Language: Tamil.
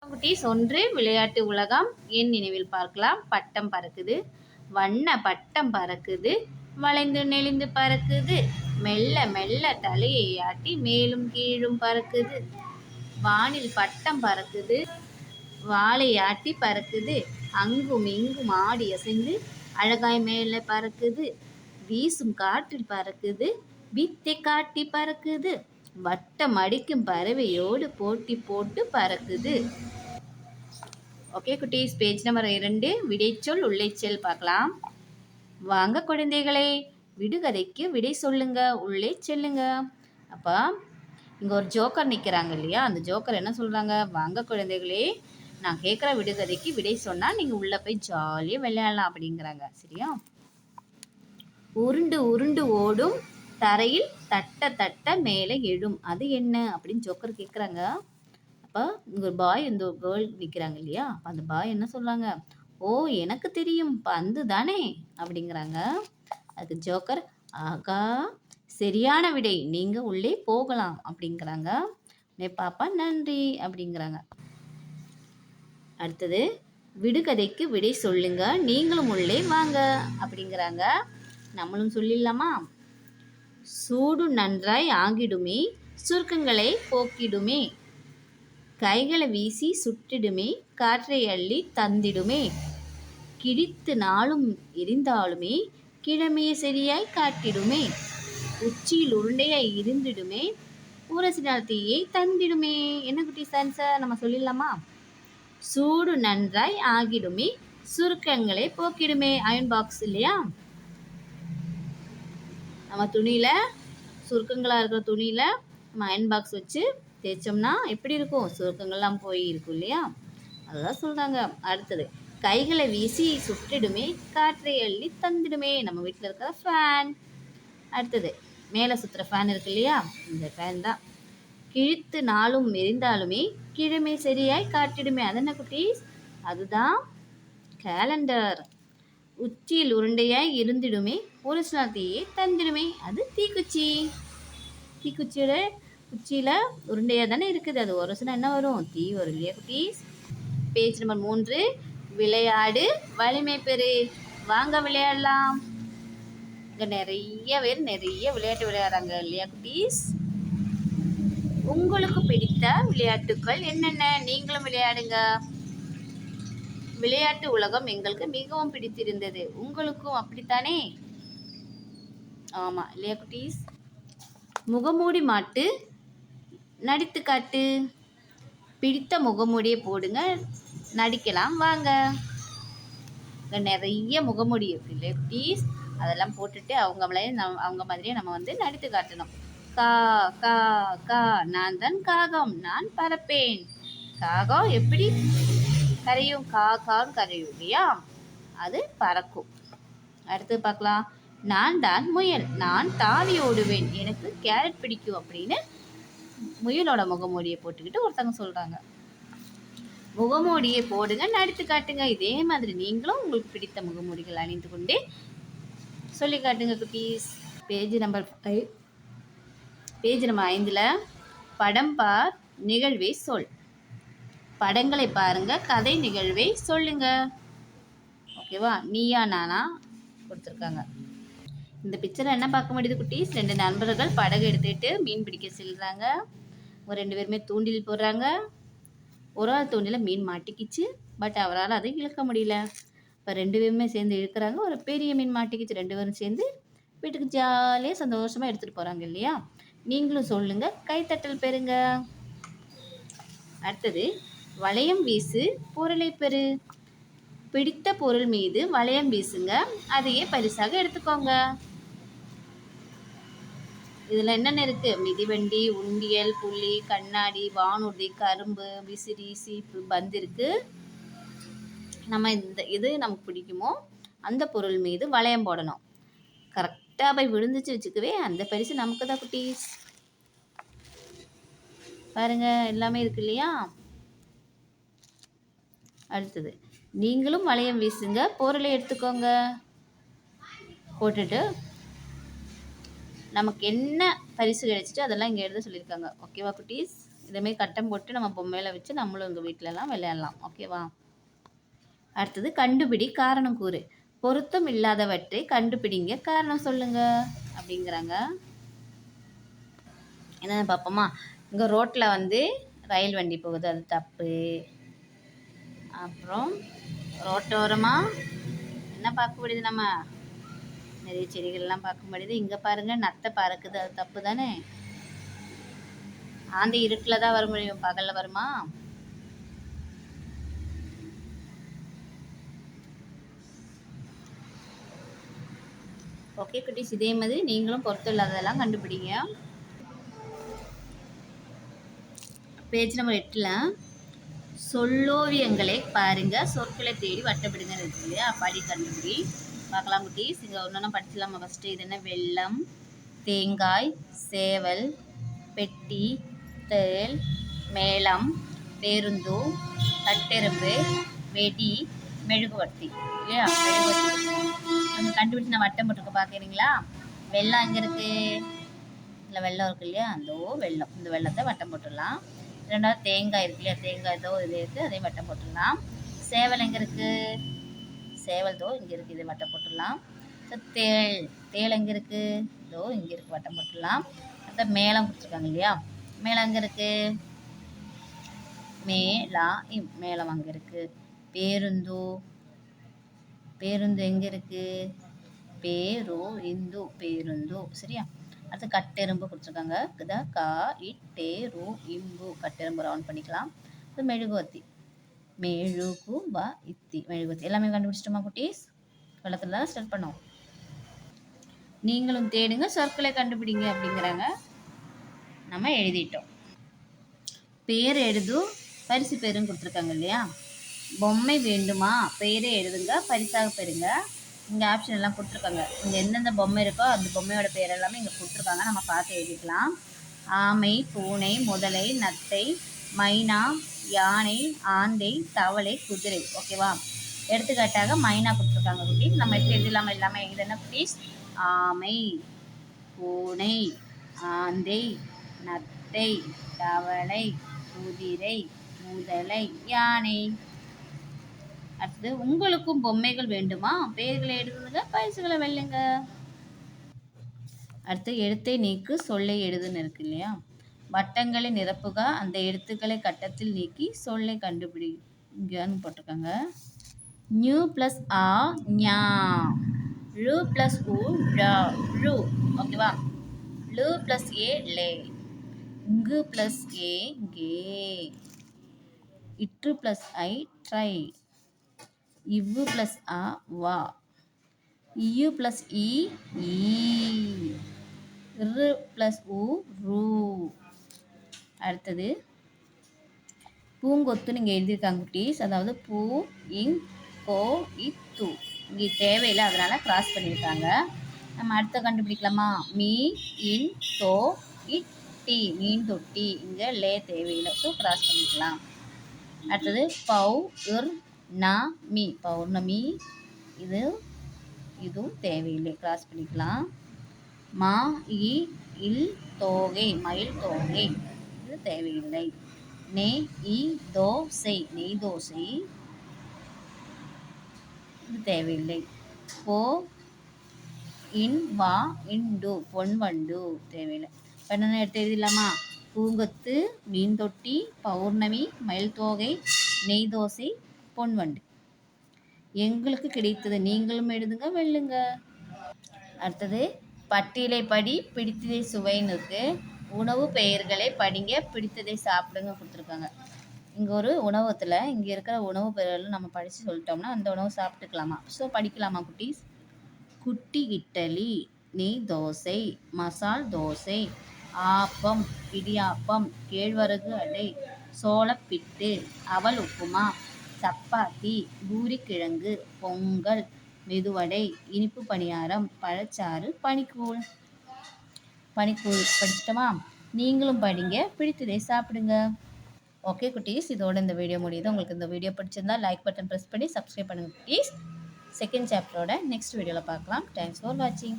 குட்டீஸ் ஒன்று விளையாட்டு உலகம் என் நினைவில் பார்க்கலாம். பட்டம் பறக்குது, வண்ண பட்டம் பறக்குது, வளைந்து நெளிந்து பறக்குது, மெல்ல மெல்ல தலையை ஆட்டி மேலும் கீழும் பறக்குது. வானில் பட்டம் பறக்குது, வாளை ஆட்டி பறக்குது, அங்கும் இங்கும் ஆடி அசைந்து அழகாய் மேலே பறக்குது. வீசும் காற்றில் பறக்குது, வித்தை காட்டி பறக்குது, வட்டம் அடிக்கும் பறவையோடு போட்டி போட்டு பறக்குது. ஓகே குட்டீஸ், பேஜ் நம்பர் 2 விடைச்சொல் உள்ளேச்சொல் பார்க்கலாம். வாங்க குழந்தைகளே, விடுகதைக்கு விடை சொல்லுங்க, உள்ளே செல்லுங்க. அப்போ இங்கே ஒரு ஜோக்கர் நிற்கிறாங்க இல்லையா, அந்த ஜோக்கர் என்ன சொல்கிறாங்க, வாங்க குழந்தைகளே, நான் கேட்குற விடுகதைக்கு விடை சொன்னால் நீங்கள் உள்ளே போய் ஜாலியாக விளையாடலாம் அப்படிங்கிறாங்க. சரியா? உருண்டு உருண்டு ஓடும், தரையில் தட்ட தட்ட மேலே எழும், அது என்ன அப்படின்னு ஜோக்கர் கேட்குறாங்க. அப்போ இங்கே ஒரு பாய் இந்த ஒரு கேர்ள் நிற்கிறாங்க இல்லையா, அந்த பாய் என்ன சொல்கிறாங்க, ஓ எனக்கு தெரியும், பந்து தானே அப்படிங்கிறாங்க. அதுக்கு ஜோக்கர், ஆகா சரியான விடை, நீங்கள் உள்ளே போகலாம் அப்படிங்கிறாங்க. பாப்பா நன்றி அப்படிங்கிறாங்க. அடுத்தது, விடுகதைக்கு விடை சொல்லுங்க, நீங்களும் உள்ளே வாங்க அப்படிங்கிறாங்க. நம்மளும் சொல்லிடலாமா? சூடு நன்றாய் ஆகிடுமே, சுருக்கங்களை போக்கிடுமே, கைகளை வீசி சுட்டிடுமே, காற்றை அள்ளி தந்திடுமே, கிழித்து நாளும் எரிந்தாலுமே கிழமையை சரியாய் காட்டிடுமே, உச்சியில் உருண்டையாய் இருந்திடுமே, ஊரசினால் தீயை தந்திடுமே. என்ன குட்டி சான்சர் நம்ம சொல்லிடலாமா? சூடு நன்றாய் ஆகிடுமே, சுருக்கங்களை போக்கிடுமே. அயன் பாக்ஸ் இல்லையா, நம்ம துணியில் சுருக்கங்களாக இருக்கிற துணியில் நம்ம அயன் பாக்ஸ் வச்சு தேய்ச்சோம்னா எப்படி இருக்கும், சுருக்கங்கள்லாம் போய் இருக்கும் இல்லையா, அதுதான் சொல்கிறாங்க. அடுத்தது, கைகளை வீசி சுட்டிடுமே, காற்றை அள்ளி தந்திடுமே, நம்ம வீட்டில் இருக்கிற ஃபேன். அடுத்தது, மேலே சுற்றுற ஃபேன் இருக்கு இல்லையா, இந்த ஃபேன் தான். கிழித்து நாளும் எரிந்தாலுமே கிழமை சரியாய் காட்டிடுமே, அது என்ன குட்டீஸ், அதுதான் கேலண்டர். உச்சியில் உருண்டையாய் இருந்திடுமே, ஒரு சில தீயை தந்திடுமே, அது தீக்குச்சி. தீக்குச்சியோட குச்சியில் உருண்டையாக தானே இருக்குது, அது ஒரு சில என்ன வரும், தீ வரும் இல்லையா குட்டீஸ். பேஜ் நம்பர் 3 விளையாடு வலிமை பெறு. வாங்க விளையாடலாம். இங்கே நிறைய பேர் நிறைய விளையாட்டு விளையாடுறாங்க இல்லையா குட்டீஸ். உங்களுக்கு பிடித்த விளையாட்டுக்கள் என்னென்ன, நீங்களும் விளையாடுங்க. விளையாட்டு உலகம் எங்களுக்கு மிகவும் பிடித்திருந்தது, உங்களுக்கும் அப்படித்தானே? ஆமாம் இல்லையா குட்டீஸ். முகமூடி மாட்டு, நடித்து காட்டு. பிடித்த முகமூடியை போடுங்க, நடிக்கலாம் வாங்க. இங்கே நிறைய முகமூடி இருக்கு இல்லையா குட்டீஸ், அதெல்லாம் போட்டுட்டு அவங்க மாதிரியே நம்ம வந்து நடித்து காட்டணும். கா கா கா, நான் தான் காகம், நான் பறப்பேன். காகம் எப்படி கரையும், காக்கான்னு கரையும் இல்லையா, அது பறக்கும். அடுத்து பார்க்கலாம். நான் தான் முயல், நான் தாவி ஓடுவேன், எனக்கு கேரட் பிடிக்கும் அப்படின்னு முயலோட முகமூடியை போட்டுக்கிட்டு ஒருத்தவங்க சொல்கிறாங்க. முகமூடியை போடுங்க, நடித்து காட்டுங்க. இதே மாதிரி நீங்களும் உங்களுக்கு பிடித்த முகமூடிகள் அணிந்து கொண்டே சொல்லி காட்டுங்க குட்டீஸ். பேஜ் நம்பர் 5 படம் பார், நிகழ்வை சொல். படங்களை பாருங்க, கதை நிகழ்வை சொல்லுங்க. ஓகேவா, நீயா நானா கொடுத்துருக்காங்க. இந்த பிக்சரை என்ன பார்க்க முடியுது குட்டீஸ், 2 நண்பர்கள் படகு எடுத்துக்கிட்டு மீன் பிடிக்க செல்கிறாங்க. ஒரு 2 பேருமே தூண்டில் போடுறாங்க. ஒரு ஆள் தூண்டில் மீன் மாட்டிக்கிச்சு, பட் அவரால் அதை இழுக்க முடியல. இப்போ 2 பேருமே சேர்ந்து இழுக்கிறாங்க, ஒரு பெரிய மீன் மாட்டிக்கிச்சு. 2 பேரும் சேர்ந்து வீட்டுக்கு ஜாலியாக சந்தோஷமாக எடுத்துகிட்டு போகிறாங்க இல்லையா. நீங்களும் சொல்லுங்கள், கைத்தட்டல் பெறுங்க. அடுத்தது, வளையம் வீசு, பொருளை பெறு. பிடித்த பொருள் மீது வளையம் வீசுங்க, அதையே பரிசாக எடுத்துக்கோங்க. இதில் என்னென்ன இருக்குது, மிதிவண்டி, உண்டியல், புள்ளி, கண்ணாடி, வானூர்தி, கரும்பு, விசிறி, சீப்பு, பந்து இருக்குது. நம்ம எது நமக்கு பிடிக்குமோ அந்த பொருள் மீது வளையம் போடணும். கரெக்டாக போய் விழுந்துச்சு வச்சுக்கவே அந்த பரிசு நமக்கு தான் குட்டீஸ். பாருங்க, எல்லாமே இருக்கு இல்லையா. அடுத்தது, நீங்களும் வளையம் வீசுங்க, பொருளை எடுத்துக்கோங்க. போட்டுட்டு நமக்கு என்ன பரிசு கிடைச்சிட்டு அதெல்லாம் இங்கே எழுத சொல்லியிருக்காங்க. ஓகேவா குட்டீஸ். இதேமாரி கட்டம் போட்டு நம்ம பொம்மையில வச்சு நம்மளும் எங்கள் வீட்டிலலாம் விளையாடலாம். ஓகேவா? அடுத்தது கண்டுபிடி காரணம் கூறு. பொருத்தம் இல்லாதவற்றை கண்டுபிடிங்க, காரணம் சொல்லுங்க அப்படிங்கிறாங்க. என்னென்ன பார்ப்போமா? இங்கே ரோட்டில் வந்து ரயில் வண்டி போகுது, அது தப்பு. அப்புறம் ரோட்டோரமாக என்ன பார்க்க முடியுது, நம்ம நிறைய செடிகள்லாம் பார்க்க முடியுது. இங்கே பாருங்கள் நத்தை பறக்குது, அது தப்பு தானே. ஆந்தை இருட்டில் தான் வர முடியும், பகலில் வருமா? ஓகே குட்டீஸ், இதே மாதிரி நீங்களும் பொருத்தம் இல்லாததெல்லாம் கண்டுபிடிங்க. பேஜ் நம்பர் 8ல் சொல்லோவியங்களை பாருங்க, சொற்களை தேடி வட்டப்படுங்க இருக்கு இல்லையா, படி கண்டுபிடி பார்க்கலாம் குட்டீஸ். இங்கே ஒன்று படிச்சலாமா? ஃபஸ்ட்டு இது என்ன? வெள்ளம், தேங்காய், சேவல், பெட்டி, தேள், மேளம், பேருந்து, கட்டெரும்பு, வெடி, மெழுகுவர்த்தி இல்லையா? மெழுகுவர்த்தி நம்ம கண்டுபிடிச்சு நான் வட்டம் போட்டுருக்க பார்க்குறீங்களா? வெள்ளம் எங்கே இருக்குது? இல்லை வெள்ளம் இருக்கு இல்லையா, அந்த வெள்ளம், இந்த வெள்ளத்தை வட்டம் போட்டுடலாம். ரெண்டாவது தேங்காய் இருக்கு இல்லையா, தேங்காய் தோ இது இருக்குது, அதையும் வட்டம் போட்டுடலாம். சேவல் எங்கே இருக்குது? சேவல் தோ இங்கே இருக்குது, இதை வட்டம் போட்டுடலாம். தேள், தேள் எங்கே இருக்குது? இதோ இங்கே இருக்குது, வட்டம் போட்டுடலாம். அடுத்த மேளம் கொடுத்துருக்காங்க இல்லையா, மேளம் எங்கே இருக்குது? மேளம் அங்கே இருக்குது. பேருந்து, பேருந்து எங்கே இருக்குது? பேருந்து சரியா? அடுத்து கட்டெரும்பு கொடுத்துருக்காங்க, இம்பு கட்டெரும்பு ரவுண்ட் பண்ணிக்கலாம். இது மெழுகுவர்த்தி, மெழுகுவர்த்தி எல்லாமே கண்டுபிடிச்சிட்டோமா குட்டீஸ்? வெள்ளத்தில் தான் ஸ்டார்ட் பண்ணோம். நீங்களும் தேடுங்க, சொற்களை கண்டுபிடிங்க அப்படிங்கிறாங்க. நம்ம எழுதிட்டோம். பேர் எழுது, பரிசு பேரும் கொடுத்துருக்காங்க இல்லையா. பொம்மை வேண்டுமா? பெயரே எழுதுங்க, பரிசாக பெறுங்க. இங்கே ஆப்ஷன் எல்லாம் கொடுத்துருக்காங்க. இங்கே எந்தெந்த பொம்மை இருக்கோ அந்த பொம்மையோட பேர் எல்லாமே இங்கே கொடுத்துருக்காங்க, நம்ம பார்த்து எழுதிக்கலாம். ஆமை, பூனை, முதலை, நத்தை, மைனா, யானை, ஆந்தை, தவளை, குதிரை. ஓகேவா? எடுத்துக்காட்டாக மைனா கொடுத்துருக்காங்க குட்டி. நம்ம எப்படி எழுதலாமல் இல்லாமல் எழுதுனா ப்ளீஸ். ஆமை, பூனை, ஆந்தை, நத்தை, தவளை, குதிரை, முதலை, யானை. அடுத்தது உங்களுக்கும் பொம்மைகள் வேண்டுமா? பெயர்களை எழுதுங்க, பரிசுகளை வெல்லுங்க. அடுத்து எழுத்தை நீக்கு, சொல்லை எழுதுன்னு இருக்கு இல்லையா. வட்டங்களை நிரப்புக, அந்த எழுத்துக்களை கட்டத்தில் நீக்கி சொல்லை கண்டுபிடிங்கன்னு போட்டிருக்காங்க. நியூ ப்ளஸ் ஆ ஞா, ழு ப்ளஸ் உ ழா ழு. ஓகேவா? லு ப்ளஸ் ஏ லே, இங்கு ப்ளஸ் ஏ கே, இற்று ப்ளஸ் ஐ ட்ரை, இவ்வு ப்ளஸ் அ வா, இயு ப்ளஸ் இ ஈ, இரு ப்ளஸ் உ ரூ. அடுத்தது பூங்கொத்து நீங்கள் எழுதியிருக்காங்க குட்டீஸ். அதாவது பூ, இங், கோ, இத்து. இங்கே தேவையில்லை, அதனால் கிராஸ் பண்ணியிருக்காங்க. நம்ம அடுத்த கண்டுபிடிக்கலாமா? மீ, இன், தோ, இட், டி, மீன் தொட்டி. இங்கே லே தேவையில்லை, ஸோ கிராஸ் பண்ணிக்கலாம். அடுத்தது பௌ, இர், நா, மீ, பௌர்ணமி. இதுவும் தேவையில்லை, கிராஸ் பண்ணிக்கலாம். மா, இ, இல், தோகை, மயில் தோகை. இது தேவையில்லை. நெ, இ, தோசை, நெய் தோசை. இது தேவையில்லை. போ, இன், வா, இண்டு, பொன்வண்டு. தேவையில்லை. என்னென்ன எடுத்து எழுதிடலாமா? பூங்கொத்து, மீன் தொட்டி, பௌர்ணமி, மயில் தோகை, நெய் தோசை, பொன்வண்டு. எங்களுக்கு கிடைத்தது நீங்களும் எழுதுங்க, வெல்லுங்க. அடுத்தது பட்டியலை படி, பிடித்ததை சுவைன்னு இருக்கு. உணவு பெயர்களை படிங்க, பிடித்ததை சாப்பிடுங்க கொடுத்துருக்காங்க. இங்கே ஒரு உணவகத்தில் இங்கே இருக்கிற உணவு பெயர்கள் நம்ம படித்து சொல்லிட்டோம்னா அந்த உணவு சாப்பிட்டுக்கலாமா? ஸோ படிக்கலாமா குட்டீஸ்? குட்டி இட்டலி, நெய் தோசை, மசால் தோசை, ஆப்பம், இடியாப்பம், கேழ்வரகு அடை, சோளப்பிட்டு, அவல் உப்புமா, சப்பாத்தி, பூரிக்கிழங்கு, பொங்கல், மெதுவடை, இனிப்பு பணியாரம், பழச்சாறு, பனிக்கூழ். படிச்சிட்டோமா? நீங்களும் படிங்க, பிடித்ததை சாப்பிடுங்க. ஓகே குட்டீஸ், இதோட இந்த வீடியோ முடியுது. உங்களுக்கு இந்த வீடியோ பிடிச்சிருந்தா லைக் பட்டன் ப்ரெஸ் பண்ணி சப்ஸ்கிரைப் பண்ணுங்கள் குட்டீஸ். செகண்ட் சாப்டரோட நெக்ஸ்ட் வீடியோவில் பார்க்கலாம். தேங்க்ஸ் ஃபார் வாட்சிங்.